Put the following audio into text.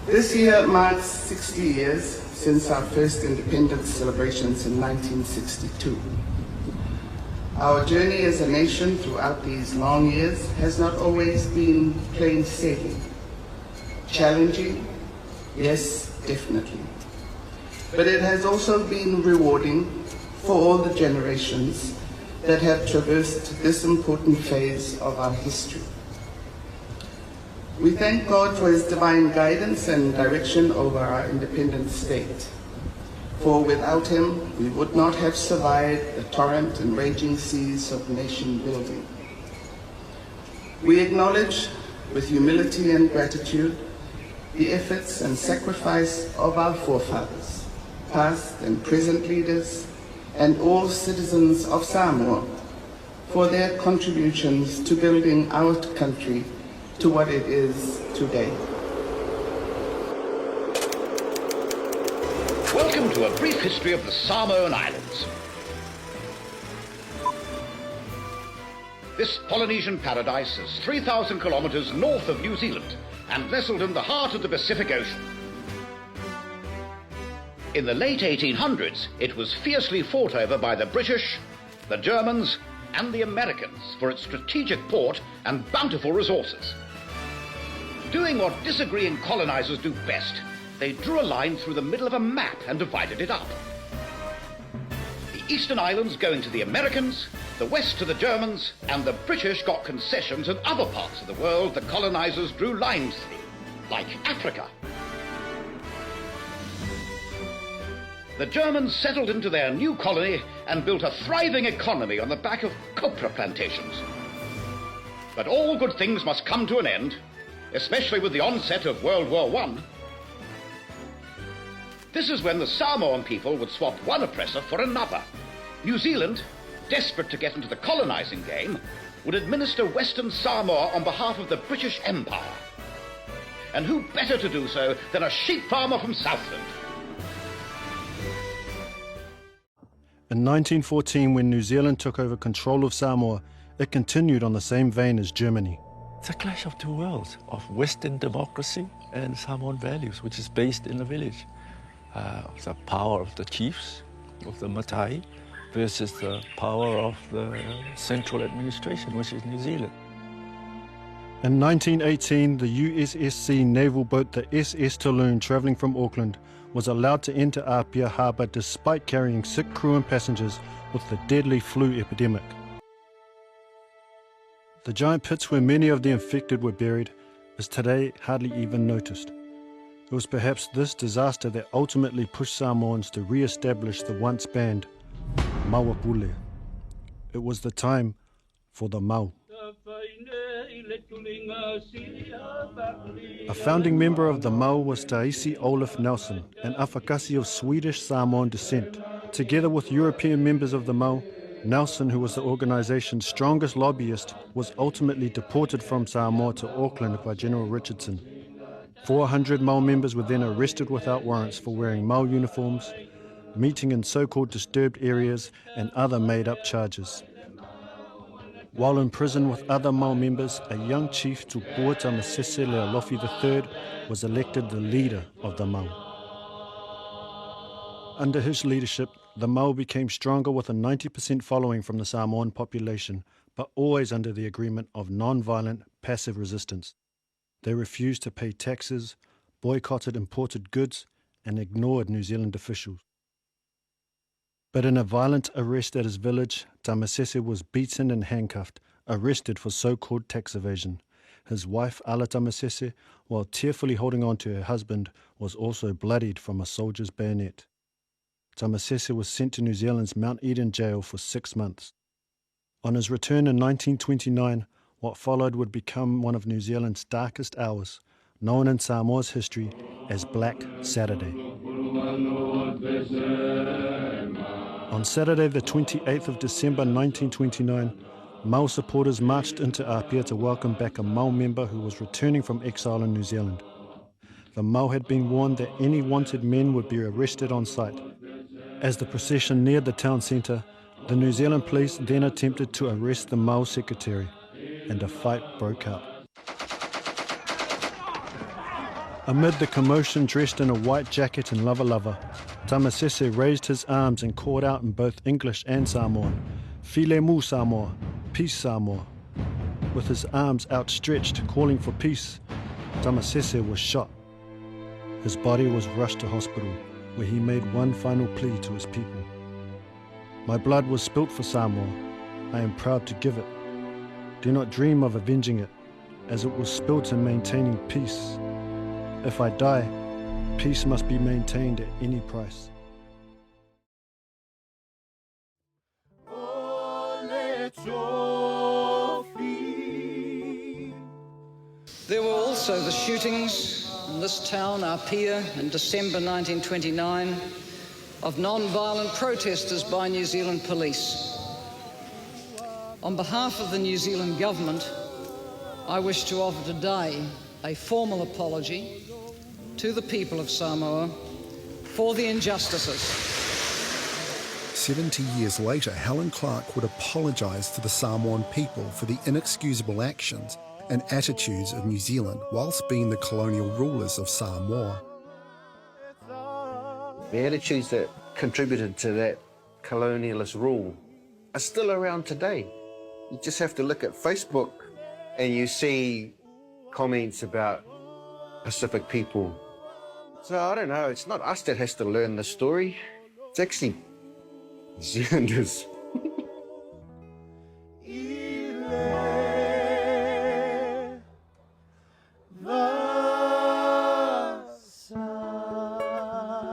This year marks 60 years since our first independence celebrations in 1962. Our journey as a nation throughout these long years has not always been plain sailing. Challenging, yes, definitely. But it has also been rewarding for all the generations that have traversed this important phase of our history. We thank God for His divine guidance and direction over our independent state. For without Him, we would not have survived the torrent and raging seas of nation building. We acknowledge with humility and gratitude the efforts and sacrifice of our forefathers, past and present leaders, and all citizens of Samoa for their contributions to building our country to what it is today. Welcome to a brief history of the Samoan Islands. This Polynesian paradise is 3,000 kilometers north of New Zealand and nestled in the heart of the Pacific Ocean. In the late 1800s, it was fiercely fought over by the British, the Germans, and the Americans for its strategic port and bountiful resources. Doing what disagreeing colonizers do best, they drew a line through the middle of a map and divided it up. The eastern islands going to the Americans, the west to the Germans, and the British got concessions in other parts of the world the colonizers drew lines through, like Africa. The Germans settled into their new colony and built a thriving economy on the back of copra plantations. But all good things must come to an end, especially with the onset of World War I. This is when the Samoan people would swap one oppressor for another. New Zealand, desperate to get into the colonizing game, would administer Western Samoa on behalf of the British Empire. And who better to do so than a sheep farmer from Southland? In 1914, when New Zealand took over control of Samoa, it continued on the same vein as Germany. It's a clash of two worlds, of Western democracy and Samoan values, which is based in the village. The power of the chiefs, of the Matai, versus the power of the central administration, which is New Zealand. In 1918, the USSC naval boat the SS Toulon, travelling from Auckland, was allowed to enter Apia harbour despite carrying sick crew and passengers with the deadly flu epidemic. The giant pits where many of the infected were buried is today hardly even noticed. It was perhaps this disaster that ultimately pushed Samoans to re-establish the once banned Mawapule. It was the time for the Mau. A founding member of the Mau was Taisi Olaf Nelson, an Afakasi of Swedish Samoan descent. Together with European members of the Mau, Nelson, who was the organization's strongest lobbyist, was ultimately deported from Samoa to Auckland by General Richardson. 400 Mau members were then arrested without warrants for wearing Mau uniforms, meeting in so-called disturbed areas, and other made-up charges. While in prison with other Mau members, a young chief, Tupua Tamasese Lealofi III, was elected the leader of the Mau. Under his leadership, the Mau became stronger with a 90% following from the Samoan population, but always under the agreement of non-violent, passive resistance. They refused to pay taxes, boycotted imported goods, and ignored New Zealand officials. But in a violent arrest at his village, Tamasese was beaten and handcuffed, arrested for so-called tax evasion. His wife, Ala Tamasese, while tearfully holding on to her husband, was also bloodied from a soldier's bayonet. Tamasese was sent to New Zealand's Mount Eden jail for 6 months. On his return in 1929, what followed would become one of New Zealand's darkest hours, known in Samoa's history as Black Saturday. On Saturday, the 28th of December 1929, Mau supporters marched into Apia to welcome back a Mau member who was returning from exile in New Zealand. The Mau had been warned that any wanted men would be arrested on sight. As the procession neared the town centre, the New Zealand police then attempted to arrest the Mau secretary, and a fight broke out. Amid the commotion, dressed in a white jacket and lava, Tamasese raised his arms and called out in both English and Samoan, "Filemu Samoa, peace Samoa." With his arms outstretched, calling for peace, Tamasese was shot. His body was rushed to hospital, where he made one final plea to his people. "My blood was spilt for Samoa. I am proud to give it. Do not dream of avenging it, as it was spilt in maintaining peace. If I die, peace must be maintained at any price." There were also the shootings in this town, Apia, in December 1929, of non-violent protesters by New Zealand police. On behalf of the New Zealand government, I wish to offer today a formal apology to the people of Samoa for the injustices. 70 years later, Helen Clark would apologise to the Samoan people for the inexcusable actions and attitudes of New Zealand whilst being the colonial rulers of Samoa. The attitudes that contributed to that colonialist rule are still around today. You just have to look at Facebook and you see comments about Pacific people. So I don't know, it's not us that has to learn the story. It's actually New Zealanders.